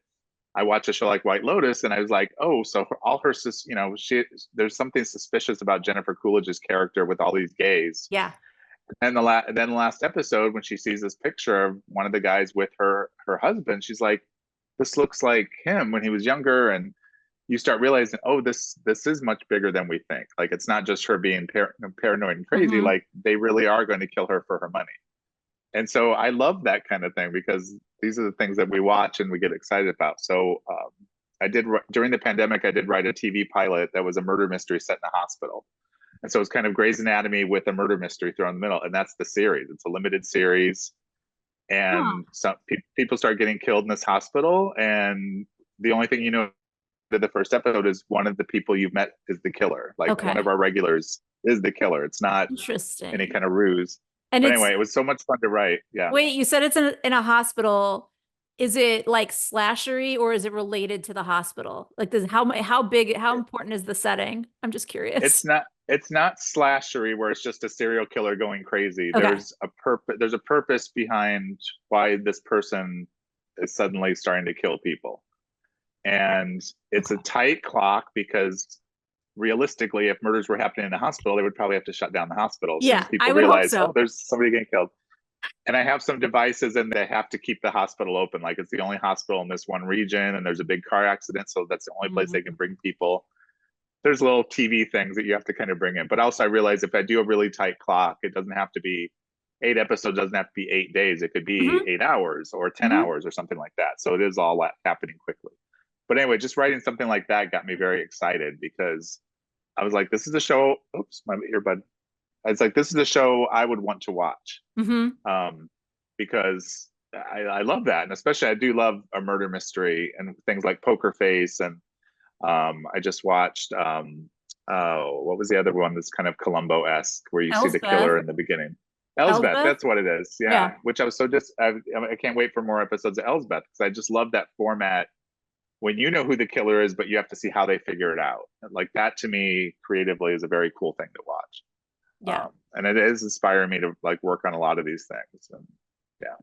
I watched a show like White Lotus, and I was like, oh, so all her, there's something suspicious about Jennifer Coolidge's character with all these gays. Yeah. And then the last episode, when she sees this picture of one of the guys with her husband, she's like, this looks like him when he was younger. And you start realizing, oh, this is much bigger than we think. Like, it's not just her being paranoid and crazy. Hmm. Like, they really are going to kill her for her money. And so I love that kind of thing, because these are the things that we watch and we get excited about. So I did, during the pandemic, I did write a TV pilot that was a murder mystery set in a hospital. And so it's kind of Grey's Anatomy with a murder mystery thrown in the middle. And that's the series. It's a limited series. Huh. And some people start getting killed in this hospital. And the only thing you know the first episode is one of the people you've met is the killer. Like, one of Okay. our regulars is the killer. It's not any Interesting. kind of ruse. And But it's, anyway, it was so much fun to write. Yeah. wait, you said it's in a hospital. Is it like slashery or is it related to the hospital? Like, how big, how important is the setting? I'm just curious. It's not slashery where it's just a serial killer going crazy. Okay. There's a purpose behind why this person is suddenly starting to kill people. And it's a Okay. tight clock, because realistically, if murders were happening in a hospital, they would probably have to shut down the hospital as soon Yeah, as I people would hope realize, oh, so. there's somebody getting killed. And I have some devices and they have to keep the hospital open. Like, it's the only hospital in this one region, and there's a big car accident, so that's the only place they can Mm, bring people. There's little TV things that you have to kind of bring in. But also, I realize if I do a really tight clock, it doesn't have to be 8 episodes, doesn't have to be 8 days. It could be mhm, 8 hours or 10 mhm. hours or something like that. So it is all happening quickly. But anyway, just writing something like that got me very excited, because I was like, this is a show. Oops, my earbud. I was like, this is a show I would want to watch, Hmm. um, because I love that. And especially, I do love a murder mystery and things like Poker Face. And I just watched, oh, what was the other one that's kind of Columbo-esque, where you see the Elspeth. killer in the beginning? Elsbeth, Elspeth. that's what it is. Yeah. Yeah, which I was so just, I can't wait for more episodes of Elsbeth, because I just love that format when you know who the killer is, but you have to see how they figure it out. Like, that to me, creatively, is a very cool thing to watch. Yeah. And it is inspiring me to like work on a lot of these things. And yeah.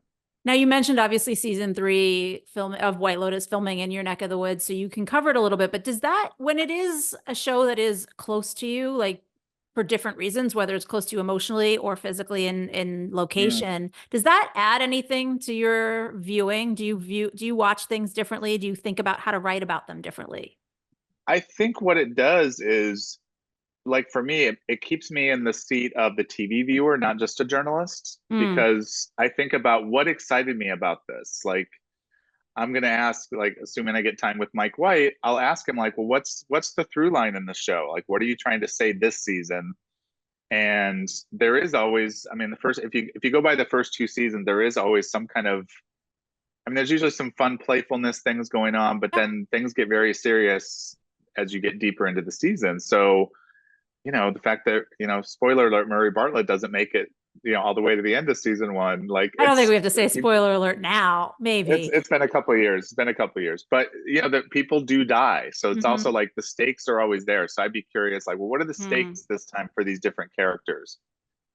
Now you mentioned obviously season three film of White Lotus filming in your neck of the woods, so you can cover it a little bit. But does that, when it is a show that is close to you, like for different reasons, whether it's close to you emotionally or physically in Mm. location, does that add anything to your viewing? Do you watch things differently? Do you think about how to write about them differently? I think what it does is, like, for me, it keeps me in the seat of the TV viewer, not just a journalist, Mm, because I think about what excited me about this. Like, I'm gonna ask, like, assuming I get time with Mike White, I'll ask him, like, well, what's the through line in the show? Like, what are you trying to say this season? And there is always, I mean, the first, if you go by the first two seasons, there is always some kind of, I mean, there's usually some fun playfulness things going on, but yeah, then things get very serious as you get deeper into the season. So, the fact that, spoiler alert, Murray Bartlett doesn't make it, all the way to the end of season one, like, I don't think we have to say spoiler alert now. it's Maybe. it's been a couple of years. It's been a couple of years, but that people do die. So it's also Hmm. like the stakes are always there. So I'd be curious, like, well, what are the Mm, stakes this time for these different characters?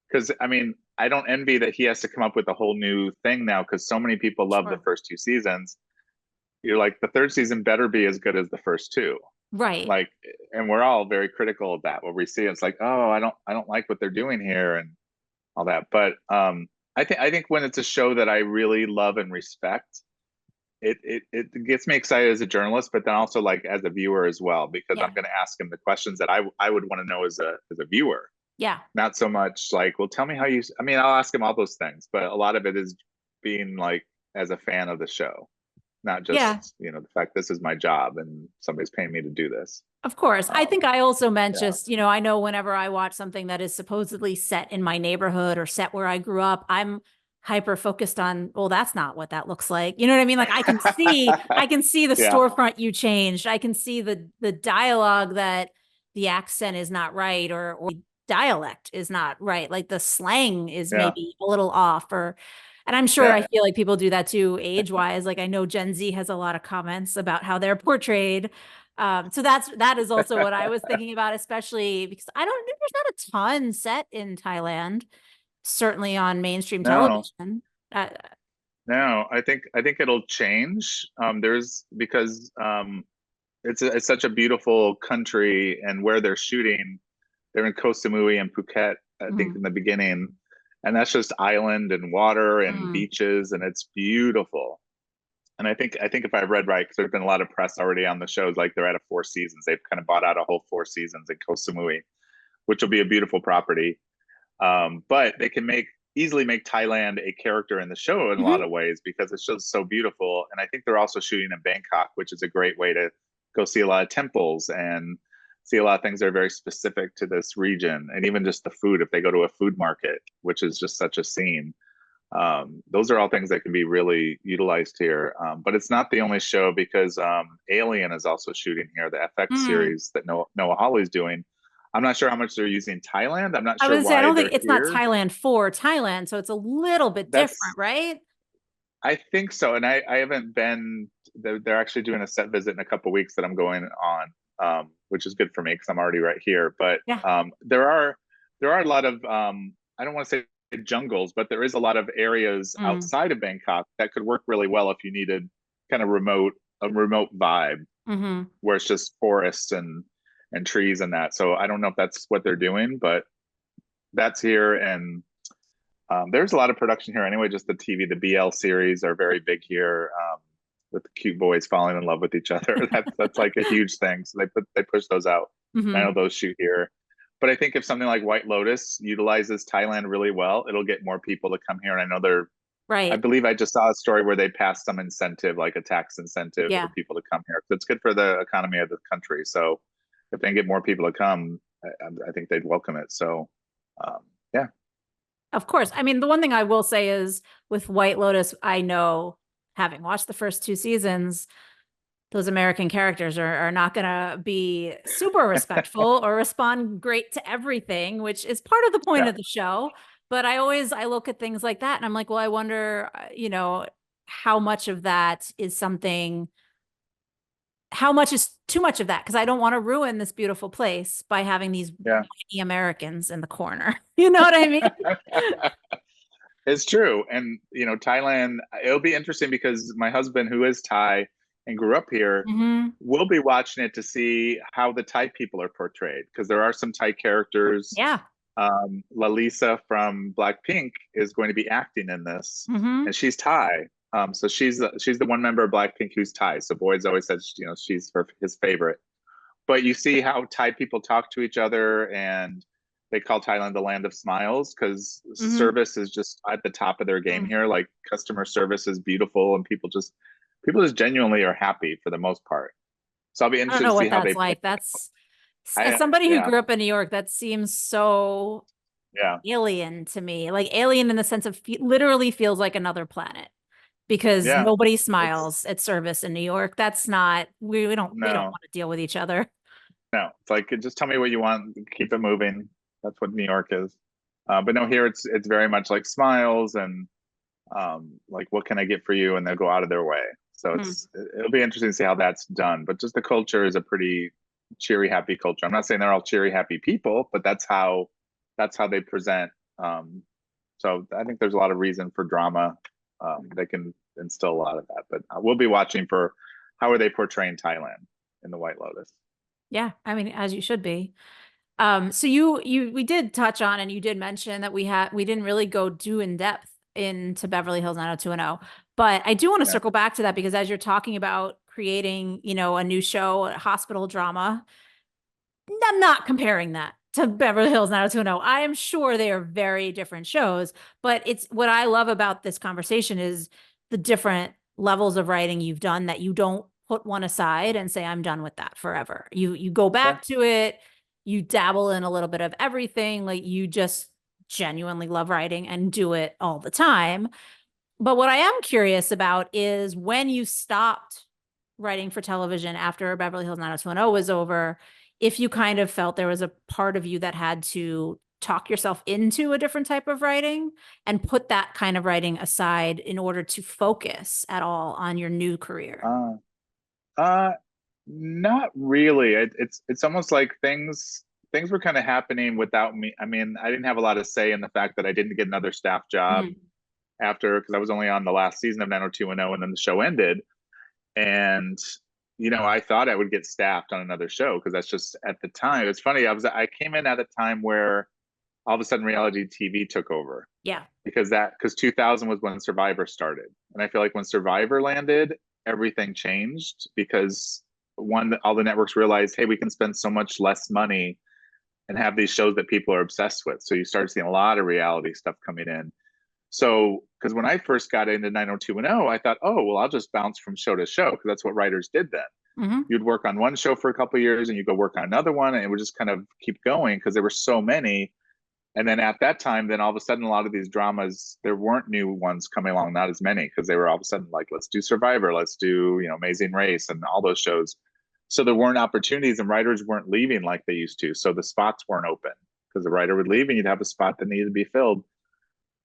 Because I mean, I don't envy that he has to come up with a whole new thing now, because so many people love the sure. first two seasons. You're like, the third season better be as good as the first two. Right. Like, and we're all very critical of that. What we see, it's like, oh, I don't like what they're doing here and all that. But I think when it's a show that I really love and respect, it gets me excited as a journalist, but then also like as a viewer as well, because Yeah. I'm going to ask him the questions that I would want to know as a viewer. Yeah. Not so much like, well, tell me how you. I mean, I'll ask him all those things, but a lot of it is being like as a fan of the show, not Yeah. just the fact this is my job and somebody's paying me to do this. Of course. I think Um, I also meant yeah, just, I know whenever I watch something that is supposedly set in my neighborhood or set where I grew up, I'm hyper focused on, well, that's not what that looks like. You know what I mean? Like I can see the yeah, storefront you changed. I can see the dialogue that the accent is not right or dialect is not right. Like the slang is yeah, maybe a little off and I'm sure I yeah. feel like people do that too age wise. Like I know Gen Z has a lot of comments about how they're portrayed. So that is also what I was thinking about, especially because I don't there's not a ton set in Thailand, certainly on mainstream No, television. Uh, No, I think it'll change. There's because it's such a beautiful country, and where they're shooting, they're in Koh Samui and Phuket, I think Mhm. in the beginning, and that's just island and water and Mm. beaches, and it's beautiful. And I think if I read right, because there's been a lot of press already on the shows, like they're at a four seasons. They've kind of bought out a whole four seasons in Koh Samui, which will be a beautiful property. But they can make easily make Thailand a character in the show in a lot Mhm. of ways because it's just so beautiful. And I think they're also shooting in Bangkok, which is a great way to go see a lot of temples and see a lot of things that are very specific to this region. And even just the food, if they go to a food market, which is just such a scene. Those are all things that can be really utilized here. But it's not the only show because Alien is also shooting here, the FX Mm. series that Noah Hawley's doing. I'm not sure how much they're using Thailand. I'm not I sure would say I why don't think they're it's not here. Thailand for Thailand, so it's a little bit different, That's right? I think so, and I haven't been. They're actually doing a set visit in a couple weeks that I'm going on, which is good for me because I'm already right here. But Yeah. there are a lot of I don't want to say jungles, but there is a lot of areas Mm. outside of Bangkok that could work really well if you needed kind of remote vibe Hmm. where it's just forests and trees and that. So I don't know if that's what they're doing, but that's here. And there's a lot of production here anyway. Just the TV, the BL series are very big here, with the cute boys falling in love with each other. That's like a huge thing. So they push those out. And I Hmm. know those shoot here. But I think if something like White Lotus utilizes Thailand really well, it'll get more people to come here. And I know I Right. believe I just saw a story where they passed some incentive, like a tax incentive for Yeah. people to come here. So it's good for the economy of the country. So if they can get more people to come, I think they'd welcome it. So, um, yeah, Of course. I mean, the one thing I will say is with White Lotus, I know, having watched the first two seasons, those American characters are not going to be super respectful or respond great to everything, which is part of the point yeah. of the show. But I look at things like that and I'm like, well, I wonder, how much of that is something, how much is too much of that? Because I don't want to ruin this beautiful place by having these Yeah. whiny Americans in the corner. You know what I mean? It's true. And, Thailand, it'll be interesting because my husband, who is Thai and grew up here, Hmm. will be watching it to see how the Thai people are portrayed. Because there are some Thai characters. Yeah. Lalisa from Blackpink is going to be acting in this, Hmm. and she's Thai. So she's the one member of Blackpink who's Thai. So boys always said, she's his favorite. But you see how Thai people talk to each other, and they call Thailand the land of smiles because Hmm. service is just at the top of their game here. Like customer service is beautiful, and people just genuinely are happy for the most part. So I'll be I don't interested know to see what how that's they. like. That's as I somebody who Yeah, grew up in New York, that seems so yeah, alien to me. Like alien in the sense of literally feels like another planet because yeah. nobody It's smiles at service in New York. That's not we don't No, want to deal with each other. no. It's like just tell me what you want, keep it moving. That's what New York is. But no, here it's very much like smiles and like what can I get for you, and they'll go out of their way. So Hmm. it'll be interesting to see how that's done. But just the culture is a pretty cheery, happy culture. I'm not saying they're all cheery, happy people, but that's how they present. So I think there's a lot of reason for drama. They can instill a lot of that. But we'll be watching for how are they portraying Thailand in the White Lotus. Yeah, I mean, as you should be. So we did touch on and you did mention that we didn't really go too in depth into Beverly Hills 90210. But I do want to Yeah, circle back to that because as you're talking about creating, a new show, a hospital drama, I'm not comparing that to Beverly Hills 90210. I am sure they are very different shows, but it's what I love about this conversation is the different levels of writing you've done that you don't put one aside and say I'm done with that forever. You go yeah. back to it, you dabble in a little bit of everything, like you just genuinely love writing and do it all the time. But what I am curious about is when you stopped writing for television after Beverly Hills 90210 was over, if you kind of felt there was a part of you that had to talk yourself into a different type of writing and put that kind of writing aside in order to focus at all on your new career. Uh, uh, Not really. It's almost like things were kind of happening without me. I mean, I didn't have a lot of say in the fact that I didn't get another staff job. Mhm. after, because I was only on the last season of 90210, and then the show ended. And I thought I would get staffed on another show because that's just at the time. It's funny. I came in at a time where all of a sudden reality TV took over Yeah. because 2000 was when Survivor started, and I feel like when Survivor landed, everything changed because all the networks realized, hey, we can spend so much less money and have these shows that people are obsessed with. So you start seeing a lot of reality stuff coming in. So, because when I first got into 90210, I thought, oh, well, I'll just bounce from show to show because that's what writers did then. Hmm. You'd work on one show for a couple of years and you go work on another one, and it would just kind of keep going because there were so many. And then at that time, then all of a sudden, a lot of these dramas, there weren't new ones coming along, not as many, because they were all of a sudden like, let's do Survivor, let's do, Amazing Race and all those shows. So there weren't opportunities, and writers weren't leaving like they used to. So the spots weren't open because the writer would leave and you'd have a spot that needed to be filled.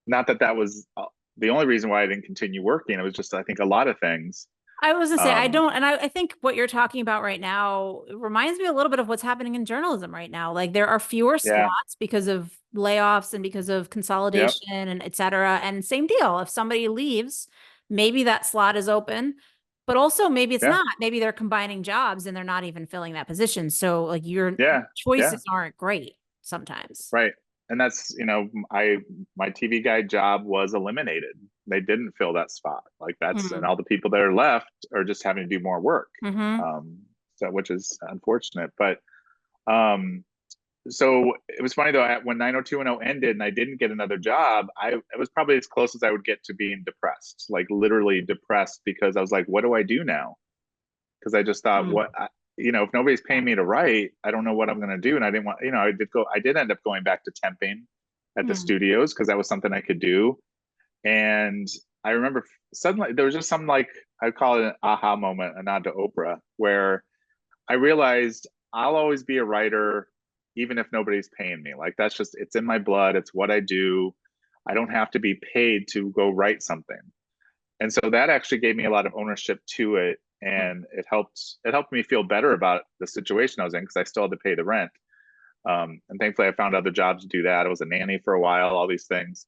Not that that was the only reason why I didn't continue working. It was just, I think, a lot of things. I was gonna say I Um, don't, and I think what you're talking about right now reminds me a little bit of what's happening in journalism right now. Like there are fewer yeah, slots because of layoffs and because of yep, consolidation and et cetera. And same deal. If somebody leaves, maybe that slot is open, but also maybe it's yeah, not. Maybe they're combining jobs and they're not even filling that position. So like your yeah, yeah. choices aren't great sometimes. Right. And that's, my TV guide job was eliminated. They didn't fill that spot. Like and Mm. all the people that are left are just having to do more work. Hmm. Um, so which is unfortunate. But um, so it was funny though, when 90210 ended and I didn't get another job, it was probably as close as I would get to being depressed, like literally depressed, because I was like, what do I do now? Because I just thought, Mm. if nobody's paying me to write, I don't know what I'm going to do. And I didn't want, I did end up going back to temping at the Mm. studios because that was something I could do. And I remember suddenly there was just some, like, I call it an aha moment, a nod to Oprah, where I realized I'll always be a writer, even if nobody's paying me. Like that's just, it's in my blood. It's what I do. I don't have to be paid to go write something. And so that actually gave me a lot of ownership to it, and it helped me feel better about the situation I was in because I still had to pay the rent. And thankfully I found other jobs to do that. I was a nanny for a while, all these things.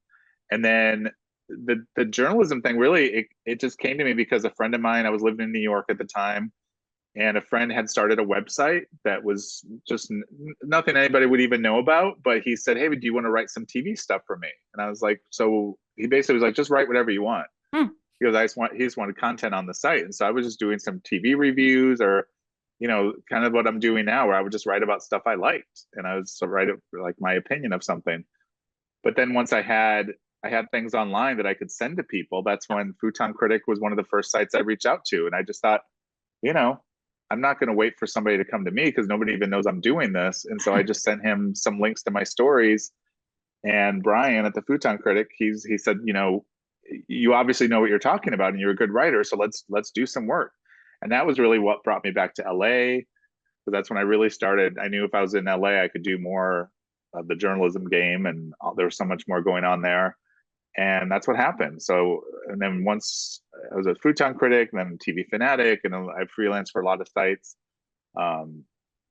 And then the journalism thing, really, it just came to me because a friend of mine, I was living in New York at the time, and a friend had started a website that was just nothing anybody would even know about, but he said, hey, do you want to write some TV stuff for me? And I was like, so he basically was like, just write whatever you want, Mm. because he just wanted content on the site. And so I was just doing some TV reviews, or, kind of what I'm doing now, where I would just write about stuff I liked, and I was write like my opinion of something. But then once I had things online that I could send to people, that's when Futon Critic was one of the first sites I reached out to. And I just thought, you know, I'm not going to wait for somebody to come to me because nobody even knows I'm doing this. And so I just sent him some links to my stories. And Brian at the Futon Critic, he said, you obviously know what you're talking about and you're a good writer, so let's do some work. And that was really what brought me back to LA, because that's when I really started. I knew if I was in LA, I could do more of the journalism game, and there was so much more going on there. And that's what happened. So, and then once I was a Futon Critic, and then TV Fanatic, and then I freelanced for a lot of sites.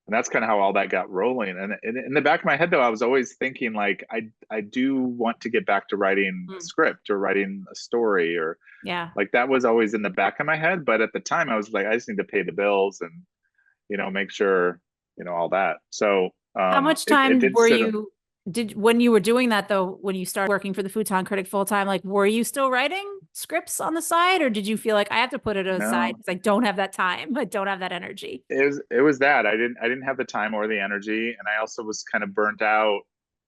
And that's kind of how all that got rolling. And in the back of my head, though, I was always thinking, like, I do want to get back to writing a Mm. script or writing a story, or Yeah. like that was always in the back of my head. But at the time, I was like, I just need to pay the bills and make sure all that. So How much it time did were sit. did when you were doing that though, when you started working for the Futon Critic full time, like were you still writing scripts on the side or did you feel like I have to put it aside No, because I don't have that time, I don't have that energy? it was that I didn't have the time or the energy, and I also was kind of burnt out.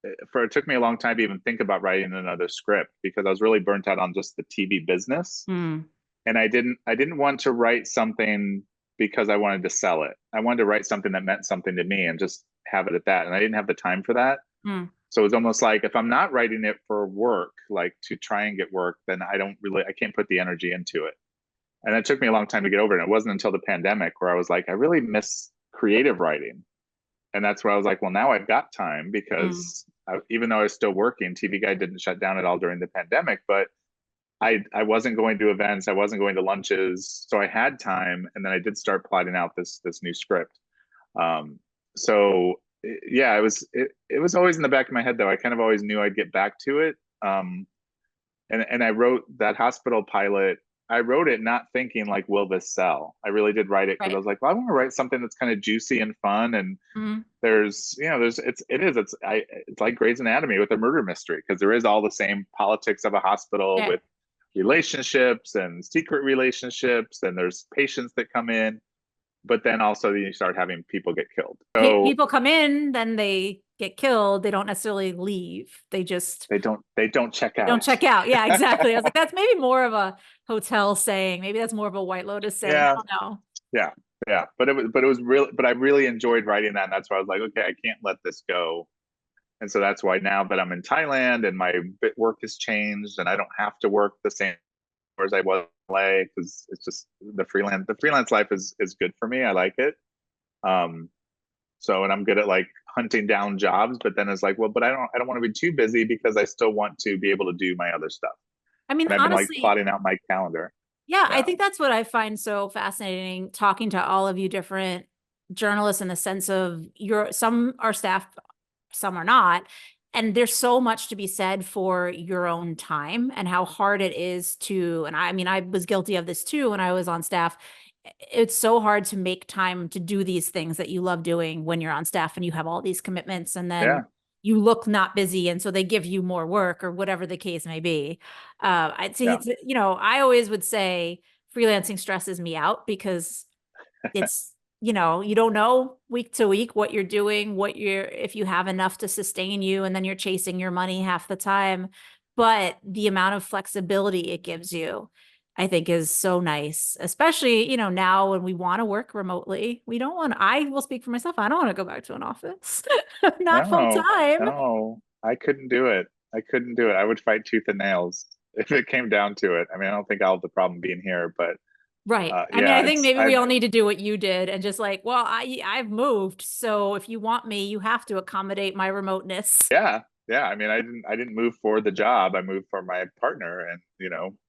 It took me a long time to even think about writing another script because I was really burnt out on just the TV business, Mm. and I didn't want to write something because I wanted to sell it. I wanted to write something that meant something to me and just have it at that, and I didn't have the time for that. Mm. So it's almost like if I'm not writing it for work, like to try and get work, then I can't put the energy into it. And it took me a long time to get over it. And it wasn't until the pandemic where I was like, I really miss creative writing. And that's where I was like, well, now I've got time Mm. because even though I was still working, TV Guide didn't shut down at all during the pandemic, but I wasn't going to events, I wasn't going to lunches, so I had time. And then I did start plotting out this new script. Um, so yeah, it was always in the back of my head though. I kind of always knew I'd get back to it. and I wrote that hospital pilot. I wrote it not thinking like, will this sell? I really did write it because I Right. was like, well, I want to write something that's kind of juicy and fun. And Mhm. there's, it's like Grey's Anatomy with a murder mystery, because there is all the same politics of a hospital Yeah. with relationships and secret relationships, and there's patients that come in, but then also you start having people get killed. So People come in, then they get killed. They don't necessarily leave. they don't check They don't out. check out. Yeah, exactly. I was like, that's maybe more of a hotel saying. Maybe that's more of a White Lotus saying. I Yeah, don't know. yeah, yeah. But it was really, but I really enjoyed writing that, and that's why I was like, okay, I can't let this go. And so that's why now that I'm in Thailand and my work has changed and I don't have to work the same hours I was in LA, because it's just the freelance life is good for me. I like it. Um, so, and I'm good at like hunting down jobs, but then it's like, well, but I don't want to be too busy because I still want to be able to do my other stuff. I mean, And I've been like honestly, plotting out my calendar. yeah, I Yeah. think that's what I find so fascinating talking to all of you different journalists in the sense of some are staff, some are not. And there's so much to be said for your own time and how hard it is to, and I mean, I was guilty of this too when I was on staff. It's so hard to make time to do these things that you love doing when you're on staff and you have all these commitments and then Yeah. you look not busy. And so they give you more work or whatever the case may be. I'd say, Yeah. I always would say freelancing stresses me out because it's, you don't know week to week what you're doing, if you have enough to sustain you, and then you're chasing your money half the time. But the amount of flexibility it gives you, I think is so nice, especially, now when we want to work remotely. I will speak for myself. I don't want to go back to an office, not full No, time. no, I couldn't do it. I couldn't do it. I would fight tooth and nails if it came down to it. I mean, I don't think I'll have the problem being here, but Right. I mean, yeah, I think it's maybe we I've all need to do what you did and just like, well, I've moved, so if you want me, you have to accommodate my remoteness. yeah, yeah. I mean, I didn't move for the job. I moved for my partner, and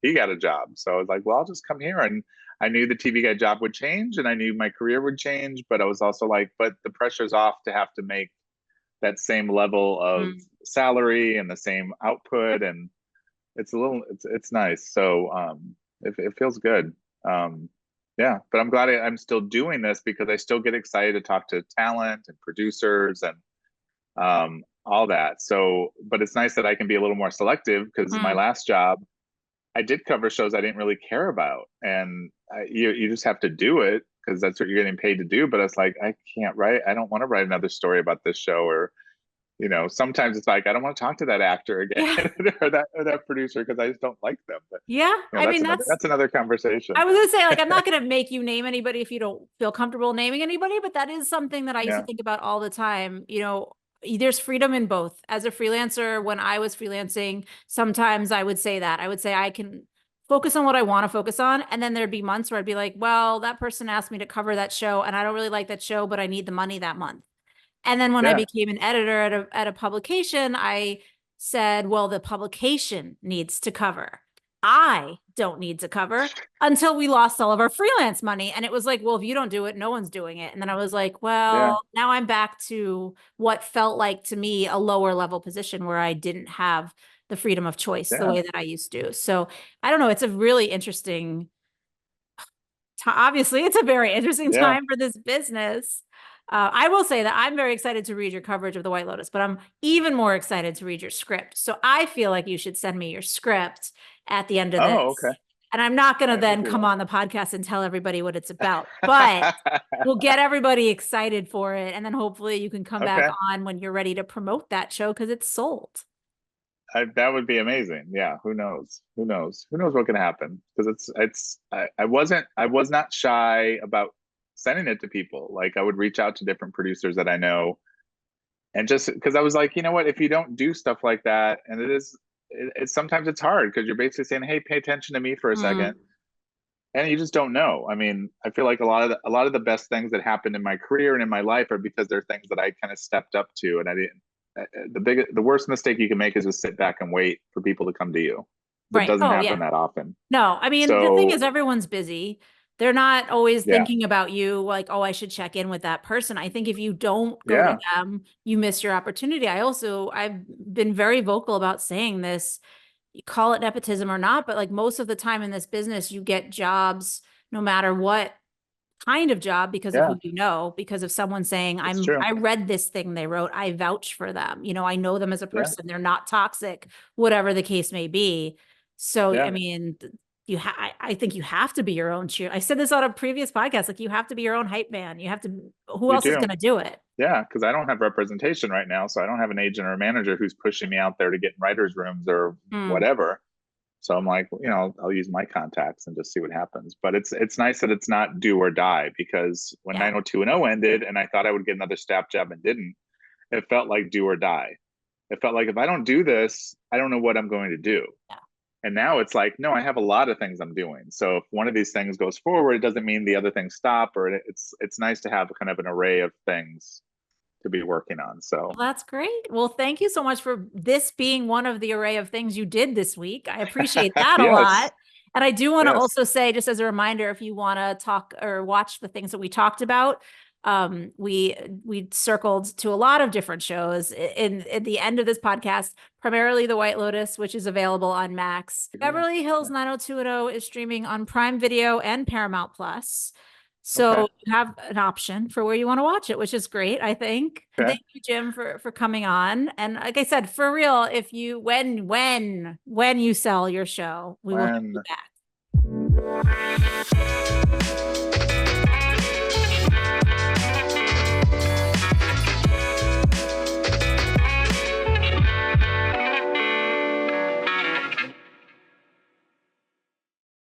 he got a job. So I was like, well, I'll just come here. And I knew the TV guide job would change, and I knew my career would change. But I was also like, but the pressure's off to have to make that same level of Mm. salary and the same output, and it's nice. So it feels good. Um, yeah, but I'm glad I'm still doing this because I still get excited to talk to talent and producers and all that. So, but it's nice that I can be a little more selective, because my Mm. last job, I did cover shows I didn't really care about, and you just have to do it because that's what you're getting paid to do. But it's like, I can't write. I don't want to write another story about this show, or sometimes it's like I don't want to talk to that actor again Yeah. or that producer because I just don't like them. But Yeah. I that's mean, another conversation. I was gonna say, like, I'm not gonna make you name anybody if you don't feel comfortable naming anybody, but that is something that I used to Yeah, think about all the time. There's freedom in both. As a freelancer, when I was freelancing, sometimes I would say that. I would say I can focus on what I want to focus on. And then there'd be months where I'd be like, well, that person asked me to cover that show, and I don't really like that show, but I need the money that month. And then when I yeah, became an editor at a publication, I said, well, the publication needs to cover. I don't need to cover until we lost all of our freelance money. And it was like, well, if you don't do it, no one's doing it. And then I was like, yeah, well, now I'm back to what felt like to me a lower level position where I didn't have the freedom of choice the yeah, way that I used to. So I don't know. It's a really interesting obviously it's a very interesting yeah. time for this business. I will say that I'm very excited to read your coverage of the White Lotus, but I'm even more excited to read your script. So I feel like you should send me your script at the end of Oh, okay. this. And I'm not going to I will then do come on the podcast and tell everybody what it's about, but that. we'll get everybody excited for it. And then hopefully you can come back Okay. on when you're ready to promote that show because it's sold. That would be amazing. Yeah. Who knows? Who knows? Who knows what can happen? Because I was not shy about sending it to people. Like I would reach out to different producers that I know, and just because I was like, you know what? If you don't do stuff like that, and sometimes it's hard because you're basically saying, hey, pay attention to me for a second, Mm, and you just don't know. I mean, I feel like a lot of the best things that happened in my career and in my life are because they're things that I kind of stepped up to, and I didn't. The worst mistake you can make is just sit back and wait for people to come to you. That right. doesn't Oh, happen yeah. that often. No, I mean, the thing is, So everyone's busy. They're not always yeah, thinking about you like, oh, I should check in with that person. I think if you don't go to yeah, them, you miss your opportunity. I've been very vocal about saying this. you call it nepotism or not, but like most of the time in this business, you get jobs no matter what kind of job because of Yeah, who you know, because of someone saying, it's true. I read this thing they wrote, I vouch for them. You know, I know them as a Yeah, person. They're not toxic, whatever the case may be. So, I yeah, mean, I think you have to be your own cheer. I said this on a previous podcast, like you have to be your own hype man. You have to, who you else is do. going to do it? Yeah, because I don't have representation right now, so I don't have an agent or a manager who's pushing me out there to get in writers' rooms or Mm, whatever. So I'm like, I'll use my contacts and just see what happens. But it's nice that it's not do or die, because when yeah. 90210 ended and I thought I would get another staff job and didn't, it felt like do or die. It felt like if I don't do this, I don't know what I'm going to do. Yeah. And now it's like, no, I have a lot of things I'm doing. So if one of these things goes forward, it doesn't mean the other things stop, or it's nice to have kind of an array of things to be working on. So Well, that's great. Well, thank you so much for this being one of the array of things you did this week. I appreciate that a yes, lot. And I do want to yes, also say, just as a reminder, if you want to talk or watch the things that we talked about, we circled to a lot of different shows in the end of this podcast, primarily The White Lotus, which is available on Max. Beverly Hills yeah. 90210 is streaming on Prime Video and Paramount Plus. Okay, So you have an option for where you want to watch it, which is great, I think. And okay. thank you, Jim, for coming on. And like I said, for real, if you when you sell your show, we will have you When back.